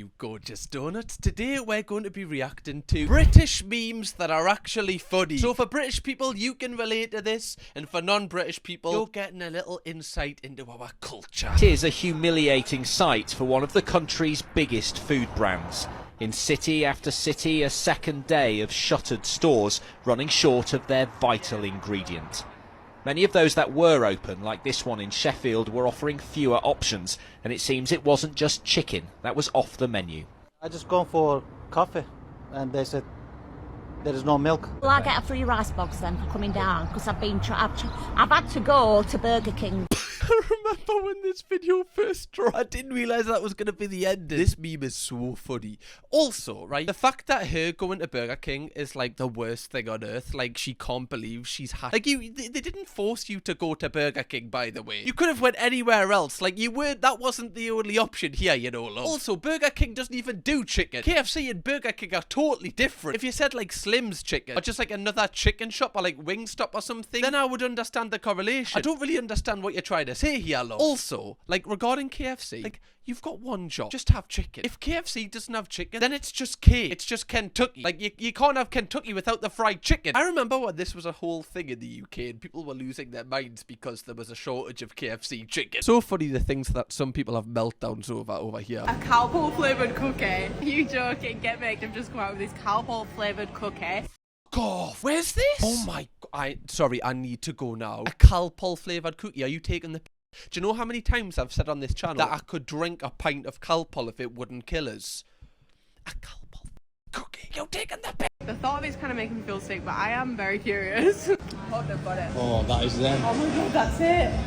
you gorgeous donuts. Today we're going to be reacting to British memes that are actually funny. So for British people, you can relate to this, and for non-British people, you're getting a little insight into our culture. It is a humiliating sight for one of the country's biggest food brands. In city after city, a second day of shuttered stores running short of their vital ingredient. Many of those that were open, like this one in Sheffield, were offering fewer options, and it seems it wasn't just chicken that was off the menu. I just gone for coffee, and they said there is no milk. Well, I get a free rice box then for coming down, because I've had to go to Burger King. I remember when this video first dropped, I didn't realise that was going to be the end. This meme is so funny. Also, right, the fact that her going to Burger King is like the worst thing on earth. Like, she can't believe she's like, they didn't force you to go to Burger King, by the way. You could have went anywhere else. Like, that wasn't the only option here, you know, love. Also, Burger King doesn't even do chicken. KFC and Burger King are totally different. If you said like Slim's Chicken, or just like another chicken shop, or like Wingstop or something, then I would understand the correlation. I don't really understand what you're trying to say here, love. Also, like, regarding KFC, like, you've got one job, just have chicken. If KFC doesn't have chicken, then it's just it's just Kentucky. Like, you can't have Kentucky without the fried chicken. I remember when this was a whole thing in the UK and people were losing their minds because there was a shortage of KFC chicken. So funny the things that some people have meltdowns over here. A cowpole flavoured cookie. You joking? Get me. I've just come out with this cowpole flavoured cookie. God, where's this? Oh my, sorry, I need to go now. A Calpol flavoured cookie, are you taking the... Do you know how many times I've said on this channel that I could drink a pint of Calpol if it wouldn't kill us? A Calpol cookie, you're taking the piss. The thought of this kind of making me feel sick, but I am very curious. Oh, they've got it. Oh, that is them. Oh my god, that's it.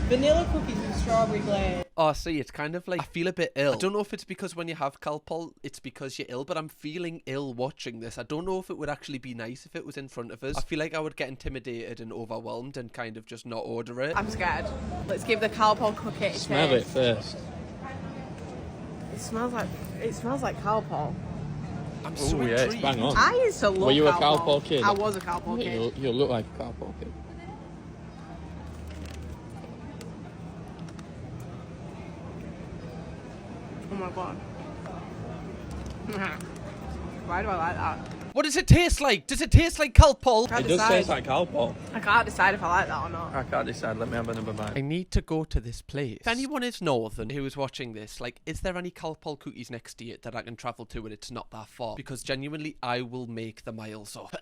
Vanilla cookies with strawberry glaze. Oh, see, it's kind of like, I feel a bit ill. I don't know if it's because when you have Calpol, it's because you're ill, but I'm feeling ill watching this. I don't know if it would actually be nice if it was in front of us. I feel like I would get intimidated and overwhelmed and kind of just not order it. I'm scared. Let's give the cowpole cookie a taste. Smell it first. It smells like cowpole. I'm so yeah, intrigued. it's bang on. I used to love Were you a cowpole. cowpole kid? I was a cowpole kid. You look like a cowpole kid. Oh my god. Why do I like that? What does it taste like? Does it taste like Calpol? Can't It does decide. taste like cowpole. I can't decide if I like that or not. I can't decide. Let me have another bite. I need to go to this place. If anyone is northern who is watching this, like, is there any Calpol cookies next to it that I can travel to and it's not that far? Because genuinely, I will make the miles off.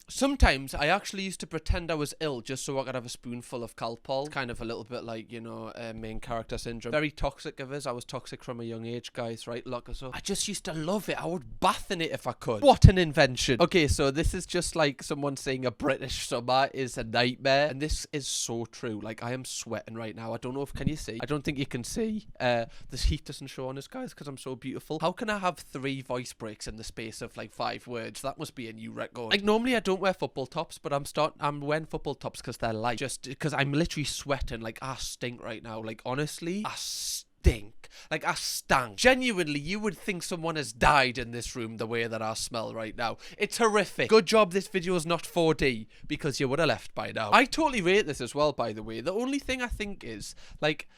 Sometimes I actually used to pretend I was ill just so I could have a spoonful of Calpol. Kind of a little bit like, you know, main character syndrome. Very toxic of us. I was toxic from a young age, guys, right? Lock us up. I just used to love it. I would bath in it if I could. What an invention. Okay, so this is just like someone saying a British summer is a nightmare. And this is so true. Like, I am sweating right now. I don't know if, can you see? I don't think you can see. This heat doesn't show on us, guys, because I'm so beautiful. How can I have 3 voice breaks in the space of like 5 words? That must be a new record. Like, normally I don't wear football tops, but I'm wearing football tops because they're light. Just because I'm literally sweating. Like, I stink right now. Like, honestly, I stink. Like, I stank. Genuinely, you would think someone has died in this room the way that I smell right now. It's horrific. Good job this video is not 4D, because you would have left by now. I totally rate this as well, by the way. The only thing I think is, like,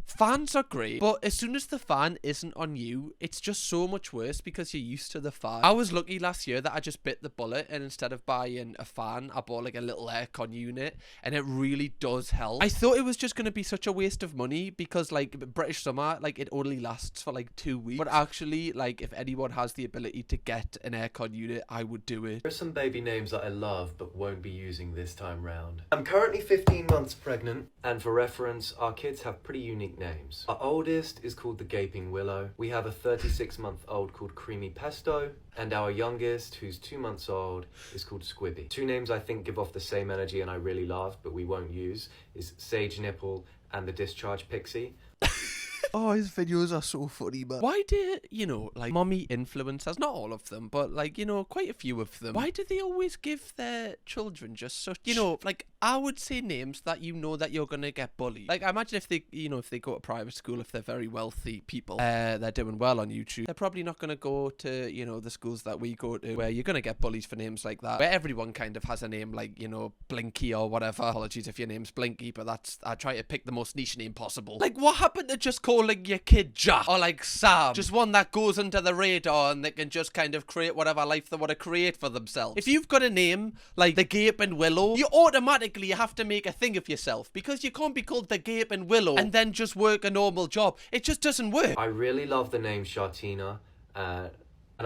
fans are great, but as soon as the fan isn't on you, it's just so much worse because you're used to the fan. I was lucky last year that I just bit the bullet, and instead of buying a fan, I bought like a little aircon unit, and it really does help. I thought it was just going to be such a waste of money because, like, British summer, like, it only lasts for like 2 weeks. But actually, like, if anyone has the ability to get an aircon unit, I would do it. There are some baby names that I love but won't be using this time round. I'm currently 15 months pregnant, and for reference, our kids have pretty unique names. Our oldest is called the Gaping Willow. We have a 36-month-old called Creamy Pesto, and our youngest, who's 2 months old, is called Squibby. 2 names I think give off the same energy and I really love, but we won't use, is Sage Nipple and the Discharge Pixie. Oh, his videos are so funny, man. Why do, you know, like, mommy influencers, not all of them, but, like, you know, quite a few of them, why do they always give their children just such, you know, like, I would say names that you know that you're gonna get bullied. Like, I imagine if they, you know, if they go to private school, if they're very wealthy people, they're doing well on YouTube, they're probably not gonna go to, you know, the schools that we go to, where you're gonna get bullied for names like that, where everyone kind of has a name like, you know, Blinky or whatever. Apologies if your name's Blinky, but I try to pick the most niche name possible. Like, what happened to just calling calling your kid Jack or like Sam. Just one that goes under the radar and they can just kind of create whatever life they want to create for themselves. If you've got a name like the Gaping Willow, you automatically have to make a thing of yourself, because you can't be called the Gaping Willow and then just work a normal job. It just doesn't work. I really love the name Shartina, and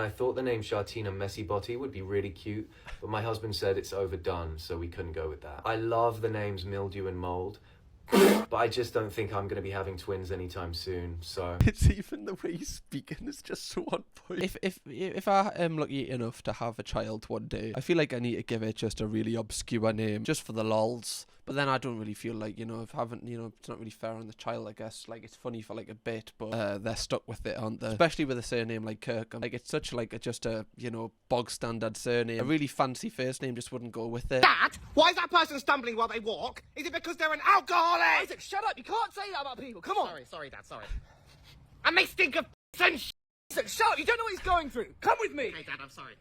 I thought the name Shartina Messy Botty would be really cute, but my husband said it's overdone, so we couldn't go with that. I love the names Mildew and Mold, but I just don't think I'm going to be having twins anytime soon, so... It's even the way he's speaking is just so on point. If I am lucky enough to have a child one day, I feel like I need to give it just a really obscure name, just for the lols. But then I don't really feel like, you know, if I haven't, you know, it's not really fair on the child, I guess. Like, it's funny for like a bit, but they're stuck with it, aren't they? Especially with a surname like Kirkham. Like, it's such like just a, you know, bog standard surname. A really fancy first name just wouldn't go with it. Dad, why is that person stumbling while they walk? Is it because they're an alcoholic? Isaac, shut up. You can't say that about people. Come on. Sorry, Dad, sorry. And they stink of and Isaac, shut up. You don't know what he's going through. Come with me. Hey, Dad, I'm sorry.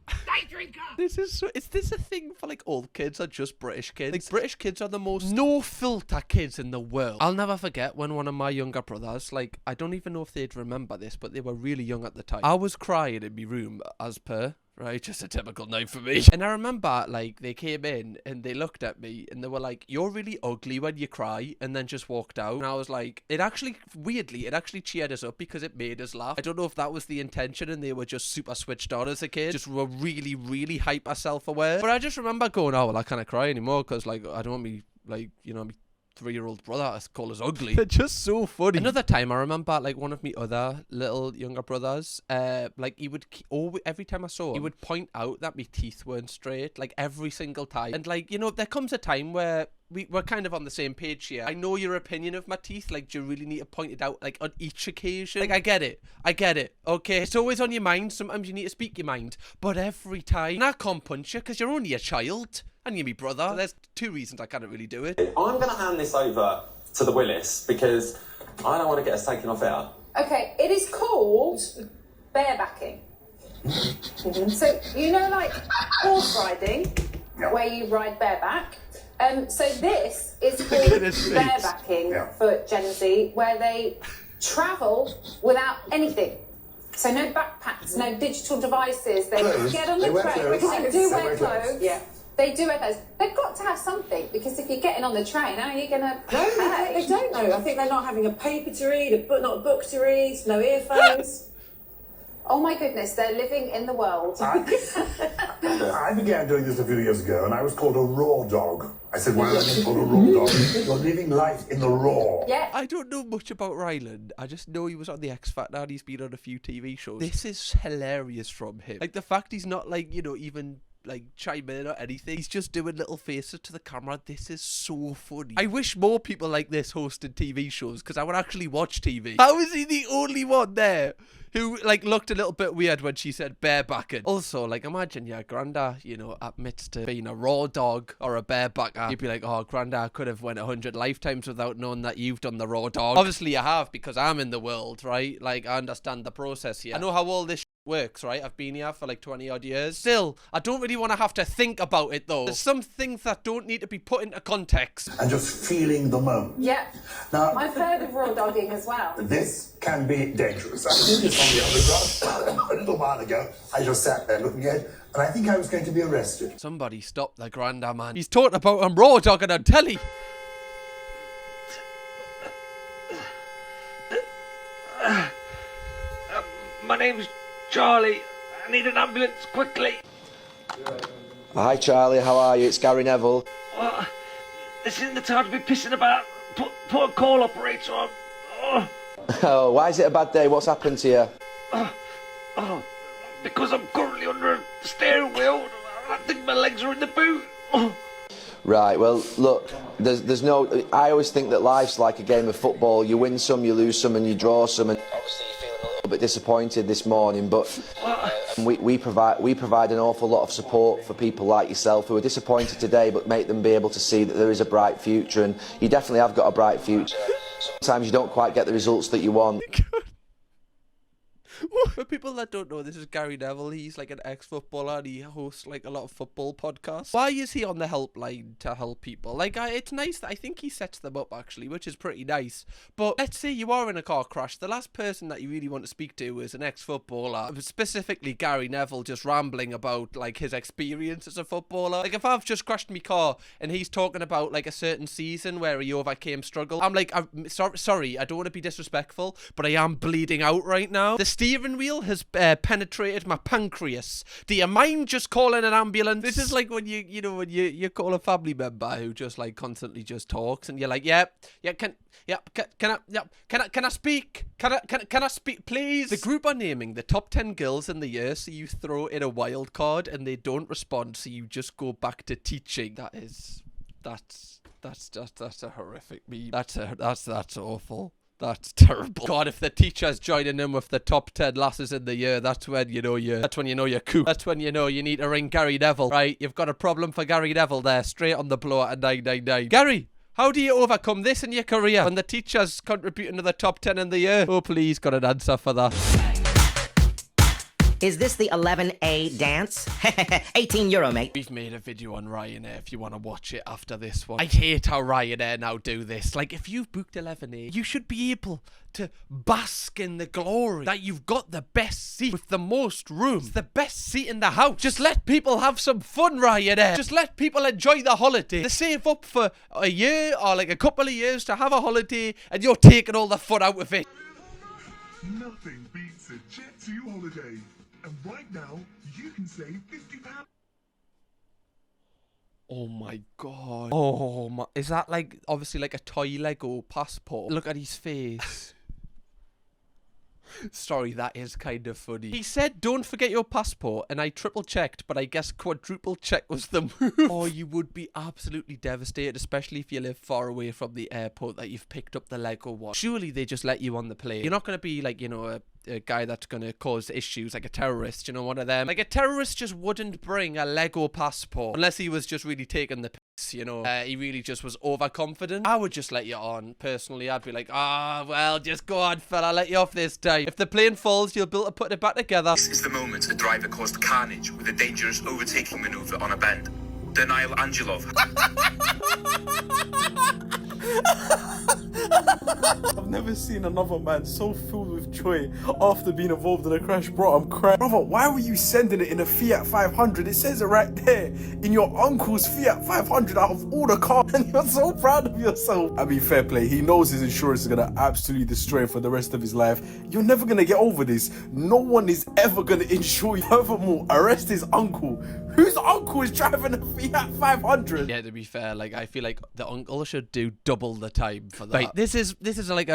Day drinker! This is so... Is this a thing for, like, all kids or just British kids? Like, British kids are the most no-filter kids in the world. I'll never forget when one of my younger brothers, like, I don't even know if they'd remember this, but they were really young at the time. I was crying in my room, as per... Right, just a typical night for me. And I remember, like, they came in and they looked at me and they were like, "You're really ugly when you cry," and then just walked out. And I was like, it actually, weirdly, it actually cheered us up because it made us laugh. I don't know if that was the intention and they were just super switched on as a kid. Just were really, really hyper self-aware. But I just remember going, oh, well, I can't cry anymore because, like, I don't want me, like, you know, 3-year-old brother to call us ugly. They're just so funny. Another time I remember, like, one of my other little younger brothers, like, he would every time I saw him, he would point out that my teeth weren't straight, like, every single time. And, like, you know, there comes a time where we're kind of on the same page here. I know your opinion of my teeth. Like, do you really need to point it out, like, on each occasion? Like, I get it, okay? It's always on your mind. Sometimes you need to speak your mind. But every time, and I can't punch you because you're only a child. And you're my brother. So there's 2 reasons I can't really do it. I'm going to hand this over to the Willis because I don't want to get us taken off air. Okay, it is called barebacking. So, you know, like horse riding, where you ride bareback. So this is called barebacking for Gen Z, where they travel without anything. So no backpacks, no digital devices. They get on the train. They do wear clothes. Yeah. They do wear clothes. They've got to have something, because if you're getting on the train, how are you going to... No, they don't know. I think they're not having a paper to read, not a book to read, no earphones. Oh my goodness, they're living in the world. I began doing this a few years ago, and I was called a raw dog. I said, why am I called a raw dog? You're living life in the raw. Yeah. I don't know much about Ryland. I just know he was on the X Factor and he's been on a few TV shows. This is hilarious from him. Like, the fact he's not, like, you know, even... like chime in or anything. He's just doing little faces to the camera. This is so funny. I wish more people like this hosted TV shows, because I would actually watch TV. How is he the only one there who, like, looked a little bit weird when she said barebacking? Also, like, imagine your granda, you know, admits to being a raw dog or a barebacker. You'd be like, oh, granda, I could have went 100 lifetimes without knowing that you've done the raw dog. Obviously, I have, because I'm in the world, right? Like, I understand the process here. I know how all this works, right? I've been here for like 20 odd years. Still, I don't really want to have to think about it, though. There's some things that don't need to be put into context. And just feeling the moment. Yeah. Now, I've heard of raw dogging as well. This can be dangerous. I did this on the underground a little while ago. I just sat there looking at it, and I think I was going to be arrested. Somebody stop the granda, man. He's talking about him raw dogging on telly. My name's Charlie. I need an ambulance quickly. Hi Charlie, how are you? It's Gary Neville. This isn't the time to be pissing about. Put a call operator on. Oh, why is it a bad day? What's happened to you? Because I'm currently under a steering wheel. I think my legs are in the boot. Right, well, look, there's no... I always think that life's like a game of football. You win some, you lose some, and you draw some, and obviously you're feeling a little bit disappointed this morning, but we provide an awful lot of support for people like yourself who are disappointed today, but make them be able to see that there is a bright future, and you definitely have got a bright future. Sometimes you don't quite get the results that you want. For people that don't know, this is Gary Neville. He's like an ex-footballer and he hosts like a lot of football podcasts. Why is he on the helpline to help people? Like, it's nice that I think he sets them up actually, which is pretty nice. But let's say you are in a car crash. The last person that you really want to speak to is an ex-footballer, specifically Gary Neville, just rambling about like his experience as a footballer. Like, if I've just crashed my car and he's talking about like a certain season where he overcame struggle, I'm like, I'm sorry, I don't want to be disrespectful, but I am bleeding out right now. The steering wheel has penetrated my pancreas. Do you mind just calling an ambulance? This is like when you know when you call a family member who just like constantly just talks and you're like, can I speak? Can I speak, please? The group are naming the top 10 girls in the year, so you throw in a wild card and they don't respond, so you just go back to teaching. That's a horrific meme. That's awful. That's terrible. God, if the teacher's joining in with the top 10 lasses in the year, that's when you know you're cool. That's when you know you need to ring Gary Neville. Right, you've got a problem for Gary Neville there, straight on the blower at 999. Gary, how do you overcome this in your career when the teacher's contributing to the top 10 in the year? Oh, please, got an answer for that. Is this the 11A dance? €18, mate. We've made a video on Ryanair if you want to watch it after this one. I hate how Ryanair now do this. Like, if you've booked 11A, you should be able to bask in the glory that you've got the best seat with the most room. It's the best seat in the house. Just let people have some fun, Ryanair. Just let people enjoy the holiday. They save up for a year or like a couple of years to have a holiday and you're taking all the fun out of it. Nothing beats a Jet2 holiday. And right now, you can save £50. Oh my god. Oh my. Is that like, obviously like a toy Lego passport? Look at his face. Sorry, that is kind of funny. He said, don't forget your passport, and I triple checked, but I guess quadruple check was the move. Oh, you would be absolutely devastated, especially if you live far away from the airport that you've picked up the Lego one. Surely they just let you on the plane. You're not going to be like, you know, a guy that's going to cause issues, like a terrorist, you know, one of them. Like, a terrorist just wouldn't bring a Lego passport unless he was just really taking the piss, you know. He really just was overconfident. I would just let you on. Personally, I'd be like, well, just go on, fella, I'll let you off this time. If the plane falls, you'll be able to put it back together. This is the moment a driver caused carnage with a dangerous overtaking manoeuvre on a bend. Denial Angelov. I've never seen another man so filled with joy after being involved in a crash. Bro, I'm crying. Brother, why were you sending it in a Fiat 500? It says it right there. In your uncle's Fiat 500 out of all the cars. And you're so proud of yourself. I mean, fair play. He knows his insurance is going to absolutely destroy him for the rest of his life. You're never going to get over this. No one is ever going to insure you. Furthermore, arrest his uncle. Whose uncle is driving a Fiat 500? Yeah, to be fair, like, I feel like the uncle should do double the time for that. Right, this is like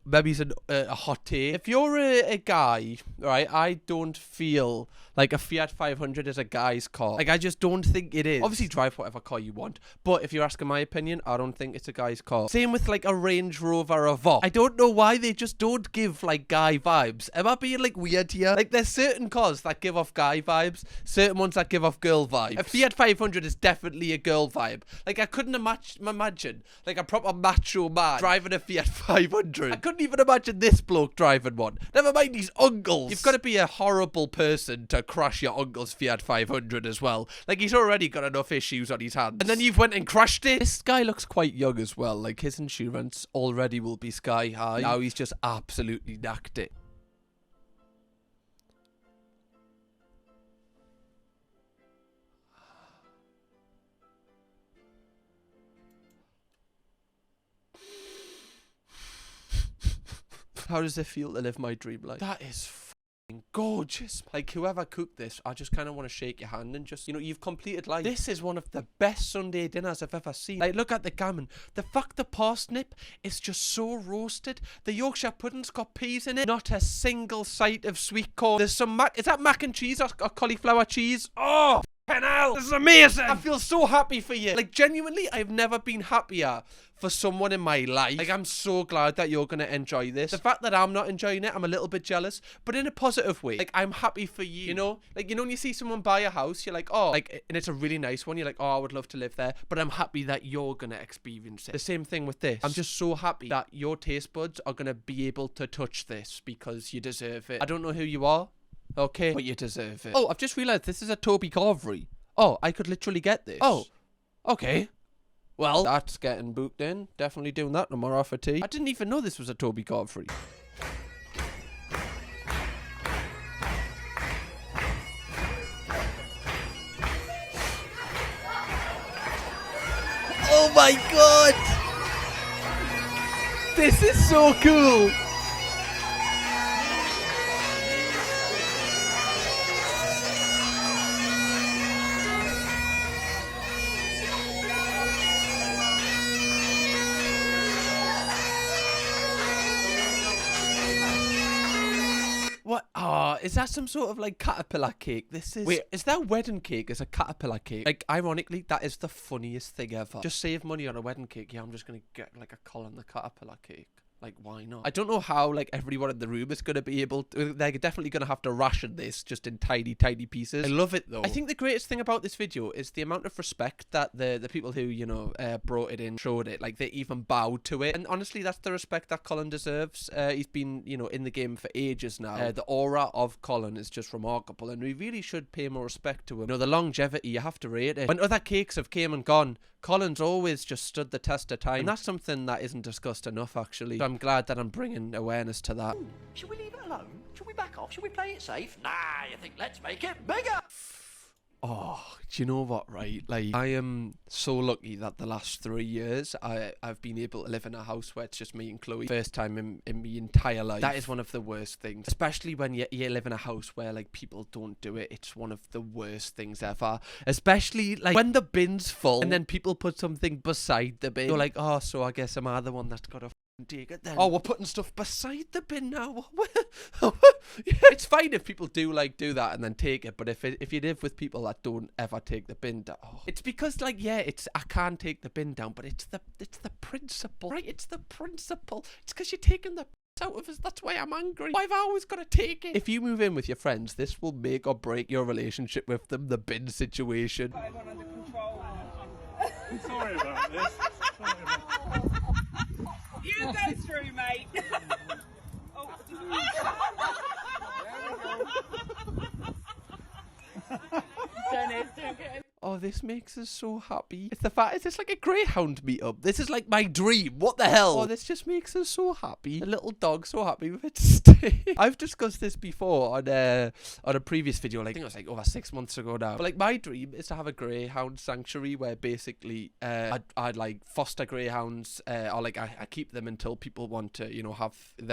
maybe it's a hot take. If you're a guy, right, I don't feel like a Fiat 500 is a guy's car. Like, I just don't think it is. Obviously, drive whatever car you want, but if you're asking my opinion, I don't think it's a guy's car. Same with like a Range Rover Evoque. I don't know why they just don't give like guy vibes. Am I being like weird here? Like, there's certain cars that give off guy vibes, certain ones that give off girl vibes. A Fiat 500 is definitely a girl vibe. Like, I couldn't imagine like a proper macho man driving a Fiat 500. I couldn't even imagine this bloke driving one. Never mind his uncles. You've got to be a horrible person to crash your uncle's Fiat 500 as well. Like, he's already got enough issues on his hands, and then you've went and crashed it. This guy looks quite young as well. Like, his insurance already will be sky high. Now he's just absolutely knacked it. How does it feel to live my dream life? That is fucking gorgeous. Like, whoever cooked this, I just kind of want to shake your hand and just, you know, you've completed life. This is one of the best Sunday dinners I've ever seen. Like, look at the gammon. The fact the parsnip is just so roasted. The Yorkshire pudding's got peas in it. Not a single sight of sweet corn. There's some is that mac and cheese or cauliflower cheese? Oh! Penel, this is amazing. I feel so happy for you. Like, genuinely, I've never been happier for someone in my life. Like, I'm so glad that you're gonna enjoy this. The fact that I'm not enjoying it, I'm a little bit jealous, but in a positive way. Like, I'm happy for you, you know? Like, you know when you see someone buy a house, you're like, oh, like, and it's a really nice one, you're like, oh, I would love to live there, but I'm happy that you're gonna experience it. The same thing with this. I'm just so happy that your taste buds are gonna be able to touch this because you deserve it. I don't know who you are, okay, but you deserve it. Oh, I've just realized this is a Toby Carvery. Oh, I could literally get this. Oh, okay. Well, that's getting booked in. Definitely doing that tomorrow for tea. I didn't even know this was a Toby Carvery. Oh my god! This is so cool! What? Oh, is that some sort of like caterpillar cake? This is... Wait, is that wedding cake as a caterpillar cake? Like, ironically, that is the funniest thing ever. Just save money on a wedding cake. Yeah, I'm just gonna get like a Colin the caterpillar cake. Like, why not? I don't know how, like, everyone in the room is going to be able to... They're definitely going to have to ration this just in tiny, tiny pieces. I love it, though. I think the greatest thing about this video is the amount of respect that the people who, you know, brought it in, showed it. Like, they even bowed to it. And honestly, that's the respect that Colin deserves. He's been, you know, in the game for ages now. The aura of Colin is just remarkable. And we really should pay more respect to him. You know, the longevity, you have to rate it. When other cakes have came and gone, Colin's always just stood the test of time. And that's something that isn't discussed enough, actually. So I'm glad that I'm bringing awareness to that. Ooh, should we leave it alone? Should we back off? Should we play it safe? Nah, you think let's make it bigger? Oh, do you know what, right? Like, I am so lucky that the last 3 years I've been able to live in a house where it's just me and Chloe. First time in my entire life. That is one of the worst things. Especially when you live in a house where, like, people don't do it. It's one of the worst things ever. Especially, like, when the bin's full and then people put something beside the bin. You're like, oh, so I guess am I the one that's got to take it then? Oh, we're putting stuff beside the bin now. It's fine if people do that and then take it, but if you live with people that don't ever take the bin down, it's because, like, yeah, I can't take the bin down, but it's the principle, right? It's the principle. It's because you're taking the out of us. That's why I'm angry. I've always got to take it. If you move in with your friends, this will make or break your relationship with them. The bin situation. I'm sorry about this. You go through, mate. Oh, this makes us so happy. It's the fact, is this like a greyhound meetup? This is like my dream. What the hell? Oh, this just makes us so happy. A little dog so happy with its stay. I've discussed this before on a previous video. Like, I think it was like over 6 months ago now. But like, my dream is to have a greyhound sanctuary where basically I'd like foster greyhounds, or like I keep them until people want to, you know,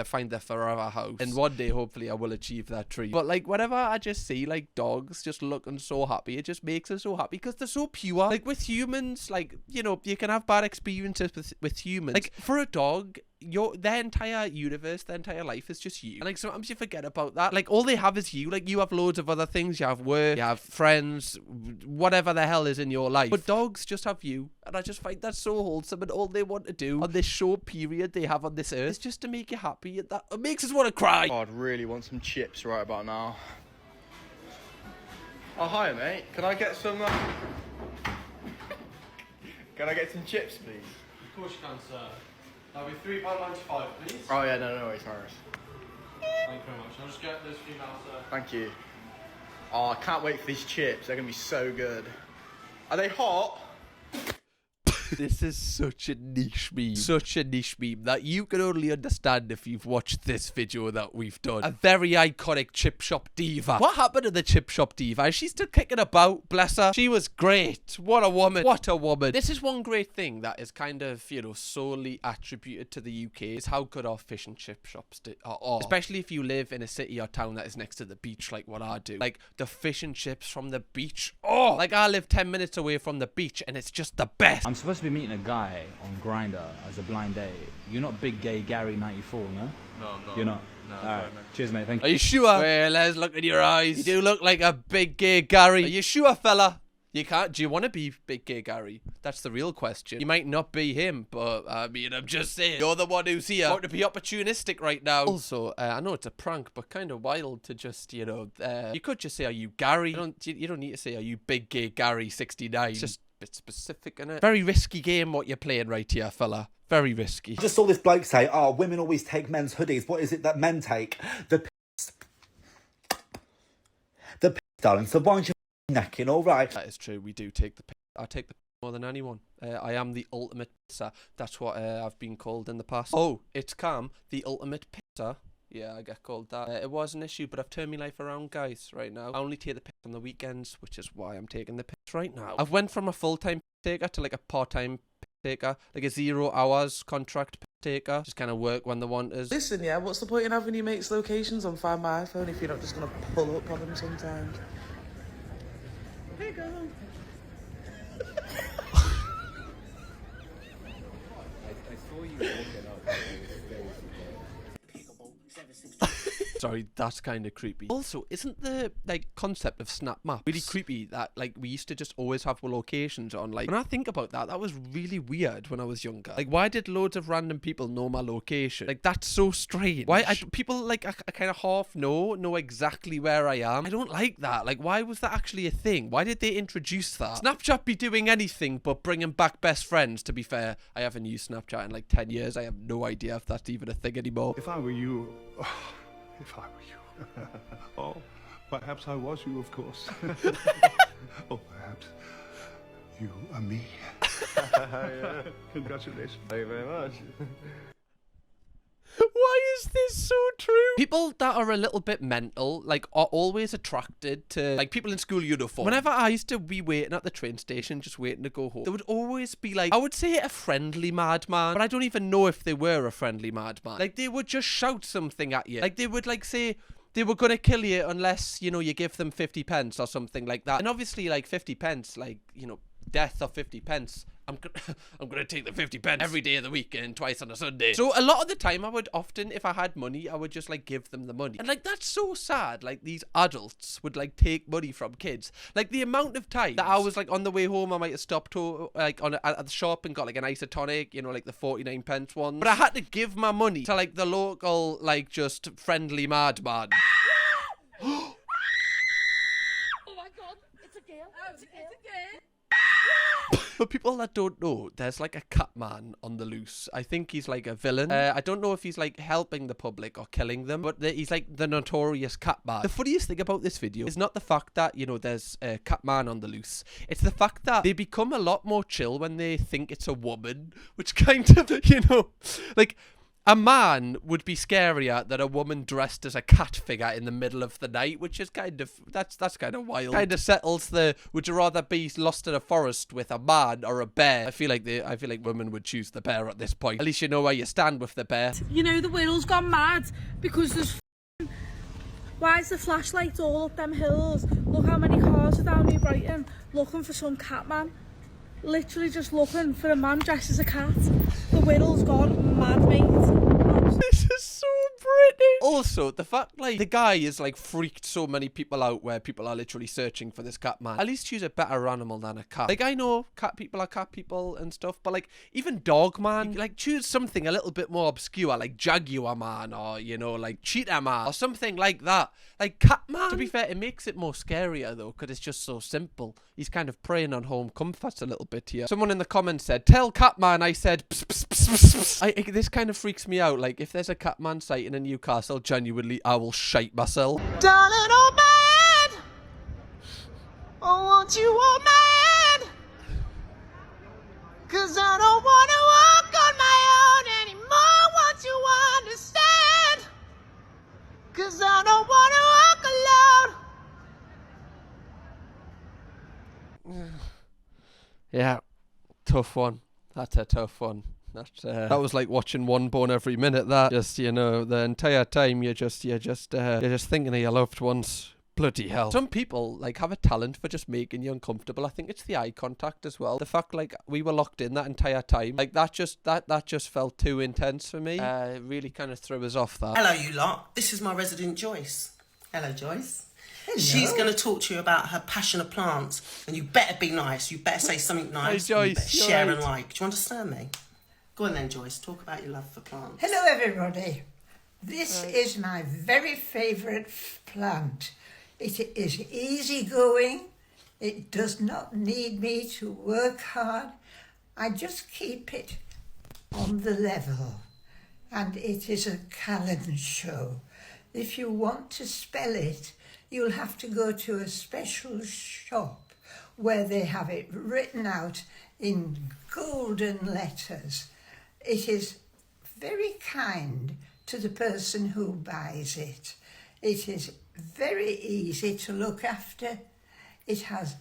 find their forever house. And one day, hopefully, I will achieve that dream. But like, whenever I just see like dogs just looking so happy, it just makes us so happy. Because they're so pure. Like, with humans, like, you know, you can have bad experiences with humans. Like, for a dog, their entire universe, their entire life is just you. And like, sometimes you forget about that. Like, all they have is you. Like, you have loads of other things. You have work, you have friends, whatever the hell is in your life. But dogs just have you. And I just find that so wholesome. And all they want to do on this short period they have on this earth is just to make you happy. And that it makes us want to cry. Oh, I'd really want some chips right about now. Oh, hi, mate. Can I get some... Can I get some chips, please? Of course you can, sir. That'll be £3.95, please. Oh, yeah, no worries, no worries. Thank you very much. I'll just get those for you now, sir. Thank you. Oh, I can't wait for these chips. They're going to be so good. Are they hot? This is such a niche meme. Such a niche meme that you can only understand if you've watched this video that we've done. A very iconic chip shop diva. What happened to the chip shop diva? Is she still kicking about? Bless her. She was great. What a woman. What a woman. This is one great thing that is kind of, you know, solely attributed to the UK is how good our fish and chip shops are. Especially if you live in a city or town that is next to the beach like what I do. Like, the fish and chips from the beach. Oh, like I live 10 minutes away from the beach and it's just the best. I'm supposed to be meeting a guy on Grindr as a blind date. You're not big gay Gary 94, no? No, I'm not. You're not? No, alright. Cheers, mate. Thank you. Are you sure? Well, let's look in your eyes. You do look like a big gay Gary. Are you sure, fella? You can't. Do you want to be Big Gay Gary? That's the real question. You might not be him, but I mean, I'm just saying. You're the one who's here. Want to be opportunistic right now. Also, I know it's a prank, but kind of wild to just, you know, you could just say, "Are you Gary?" You don't need to say, "Are you Big Gay Gary 69?" It's just a bit specific, innit? Very risky game what you're playing right here, fella. Very risky. I just saw this bloke say, "Oh, women always take men's hoodies. What is it that men take? The piss, darling. So why aren't you necking? All right." That is true. We do take the piss. I take the piss more than anyone. I am the ultimate pisser. That's what I've been called in the past. Oh, it's Cam, the ultimate pisser. Yeah, I get called that. It was an issue, but I've turned my life around, guys, right now. I only take the piss on the weekends, which is why I'm taking the piss right now. I've went from a full-time piss taker to like a part-time piss taker, like a 0 hours contract piss taker. Just kind of work when the want is. Listen, yeah, what's the point in having your mates' locations on Find My iPhone if you're not just going to pull up on them sometimes? Here you go. I saw you walking up. Sorry, that's kind of creepy. Also, isn't the concept of Snap Maps really creepy that we used to just always have locations on? Like, when I think about that, that was really weird when I was younger. Like, why did loads of random people know my location? Like, that's so strange. Why people I kind of half know exactly where I am? I don't like that. Like, why was that actually a thing? Why did they introduce that? Snapchat be doing anything but bringing back best friends. To be fair, I haven't used Snapchat in like 10 years. I have no idea if that's even a thing anymore. If I were you... If I were you. Oh, perhaps I was you, of course. Or perhaps you are me. Yeah. Congratulations. Thank you very much. Why is this so true? People that are a little bit mental, like, are always attracted to, like, people in school uniform. Whenever I used to be waiting at the train station, just waiting to go home, there would always be, like, I would say a friendly madman, but I don't even know if they were a friendly madman. Like, they would just shout something at you. Like, they would, like, say they were gonna kill you unless, you know, you give them 50 pence or something like that. And obviously, like, 50 pence, like, you know, death of 50 pence. I'm gonna take the 50 pence every day of the week and twice on a Sunday. So a lot of the time, I would often, if I had money, I would just like give them the money. And like, that's so sad. Like, these adults would like take money from kids. Like, the amount of time that I was like on the way home, I might have stopped to like at the shop and got like an isotonic, you know, like the 49 pence ones. But I had to give my money to like the local, like, just friendly madman. Oh my god, it's a girl. It's a girl. For people that don't know, there's like a Catman on the loose. I think he's like a villain. I don't know if he's like helping the public or killing them, but he's like the notorious Catman. The funniest thing about this video is not the fact that, you know, there's a Catman on the loose. It's the fact that they become a lot more chill when they think it's a woman, which kind of, you know, like, a man would be scarier than a woman dressed as a cat figure in the middle of the night, which is kind of, that's kind of wild. Kind of settles the, would you rather be lost in a forest with a man or a bear? I feel like women would choose the bear at this point. At least you know where you stand with the bear. You know, the world's gone mad because there's why is the flashlight all up them hills? Look how many cars are down New Brighton looking for some Catman. Literally just looking for a man dressed as a cat. The world's gone mad, mate. This is so British. Also, the fact, like, the guy is, like, freaked so many people out where people are literally searching for this Catman. At least choose a better animal than a cat. Like, I know cat people are cat people and stuff, but, like, even dog man, like, choose something a little bit more obscure, like Jaguar man, or, you know, like Cheetah man, or something like that. Like, Catman, to be fair, it makes it more scarier, though, because it's just so simple. He's kind of preying on home comforts a little bit here. Someone in the comments said, "Tell Catman I said pss, pss, pss, pss, pss." This kind of freaks me out. Like, if there's a Catman sighting in Newcastle, genuinely, I will shite myself. Darling, oh man, oh, won't you hold my hand? 'Cause I don't wanna walk on my own anymore, won't you understand? 'Cause I don't wanna walk alone. Yeah, tough one. That's a tough one. That was like watching one bone every minute. That just, you know, the entire time you're just thinking of your loved ones. Bloody hell. Some people like have a talent for just making you uncomfortable. I think it's the eye contact as well. The fact like we were locked in that entire time, like that just felt too intense for me. It really kind of threw us off that. Hello, you lot. This is my resident Joyce. Hello, Joyce. She's going to talk to you about her passion of plants, and you better be nice. You better say something nice. Hey, Joyce, you better share right. and like. Do you understand me? Go on then, Joyce. Talk about your love for plants. Hello, everybody. This is my very favourite plant. It is easygoing. It does not need me to work hard. I just keep it on the level. And it is a Colin show. If you want to spell it, you'll have to go to a special shop where they have it written out in golden letters. It is very kind to the person who buys it. It is very easy to look after. It has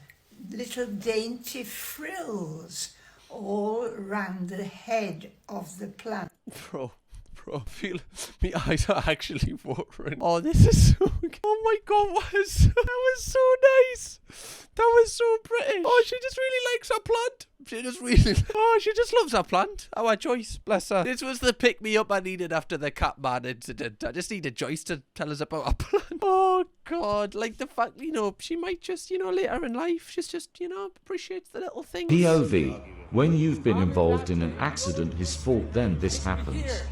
little dainty frills all round the head of the plant. Bro, I feel my eyes are actually watering. Oh, this is so good. Oh my god, that was so nice. That was so pretty. Oh, she just really likes her plant. She just loves her plant. Our Joyce, bless her. This was the pick me up I needed after the Catman incident. I just needed Joyce to tell us about her plant. Oh god, like the fact, she might just, later in life, she's just, appreciates the little things. POV. When you've been involved in an accident, his fault, then this happens.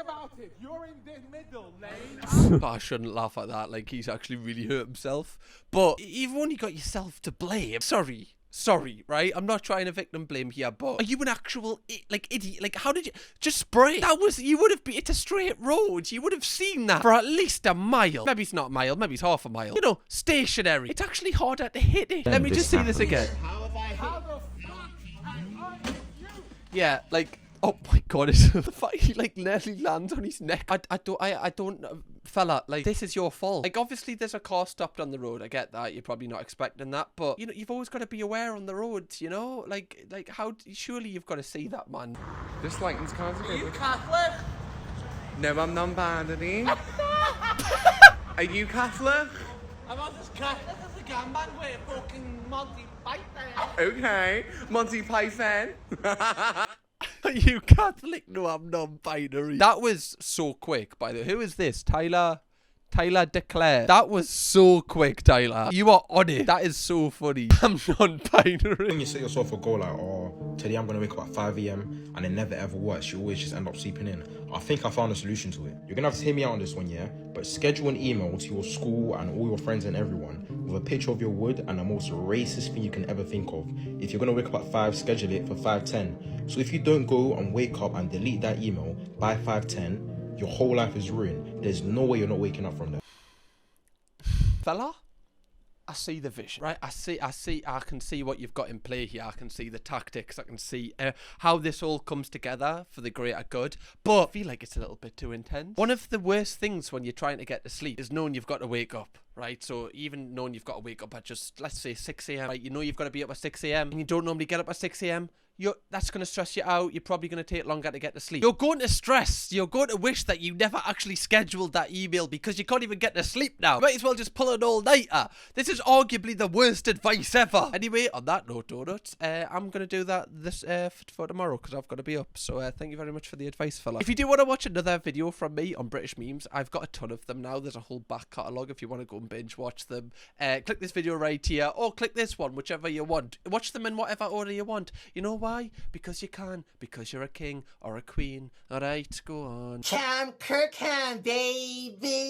About it. You're in the middle lane. I shouldn't laugh at that, like he's actually really hurt himself. But you've only got yourself to blame. Sorry, right? I'm not trying to victim blame here, but are you an actual idiot? Like, how did you just spray? It's a straight road. You would have seen that for at least a mile. Maybe it's not a mile, maybe it's half a mile. Stationary. It's actually harder to hit it. Let me just see this again. Yeah, like. Oh my god, it's the fact he nearly lands on his neck. I don't, fella, this is your fault. Obviously there's a car stopped on the road. I get that. You're probably not expecting that, but you've always got to be aware on the roads, how, surely you've got to see that, man. This lighting's causing. Are you Catholic? No, I'm non-binary. Are you Catholic? I'm not as Catholic as a gambang with a fucking Monty Python. Okay, Monty Python. Are you Catholic? No, I'm non-binary. That was so quick, by the way. Who is this? Tyler Declare. That was so quick, Tyler. You are on it. That is so funny. I'm non-binary. When you set yourself a goal like, oh, today I'm going to wake up at 5 a.m. and it never ever works, you always just end up sleeping in. I think I found a solution to it. You're going to have to hear me out on this one, yeah? But schedule an email to your school and all your friends and everyone with a picture of your wood and the most racist thing you can ever think of. If you're going to wake up at 5, schedule it for 5:10. So if you don't go and wake up and delete that email by 5:10, your whole life is ruined. There's no way you're not waking up from that. Fella, I see the vision, right? I can see what you've got in play here. I can see the tactics. I can see how this all comes together for the greater good. But I feel like it's a little bit too intense. One of the worst things when you're trying to get to sleep is knowing you've got to wake up, right? So even knowing you've got to wake up at just, let's say 6 a.m, right? You've got to be up at 6 a.m. and you don't normally get up at 6 a.m. That's going to stress you out. You're probably going to take longer to get to sleep. You're going to stress. You're going to wish that you never actually scheduled that email because you can't even get to sleep now. You might as well just pull an all-nighter. This is arguably the worst advice ever. Anyway, on that note, Donuts, I'm going to do that this for tomorrow because I've got to be up. So thank you very much for the advice, fella. If you do want to watch another video from me on British memes, I've got a ton of them now. There's a whole back catalogue if you want to go and binge watch them. Click this video right here or click this one, whichever you want. Watch them in whatever order you want. You know why? Because you can. Because you're a king or a queen. Alright, go on. Kirkham, baby.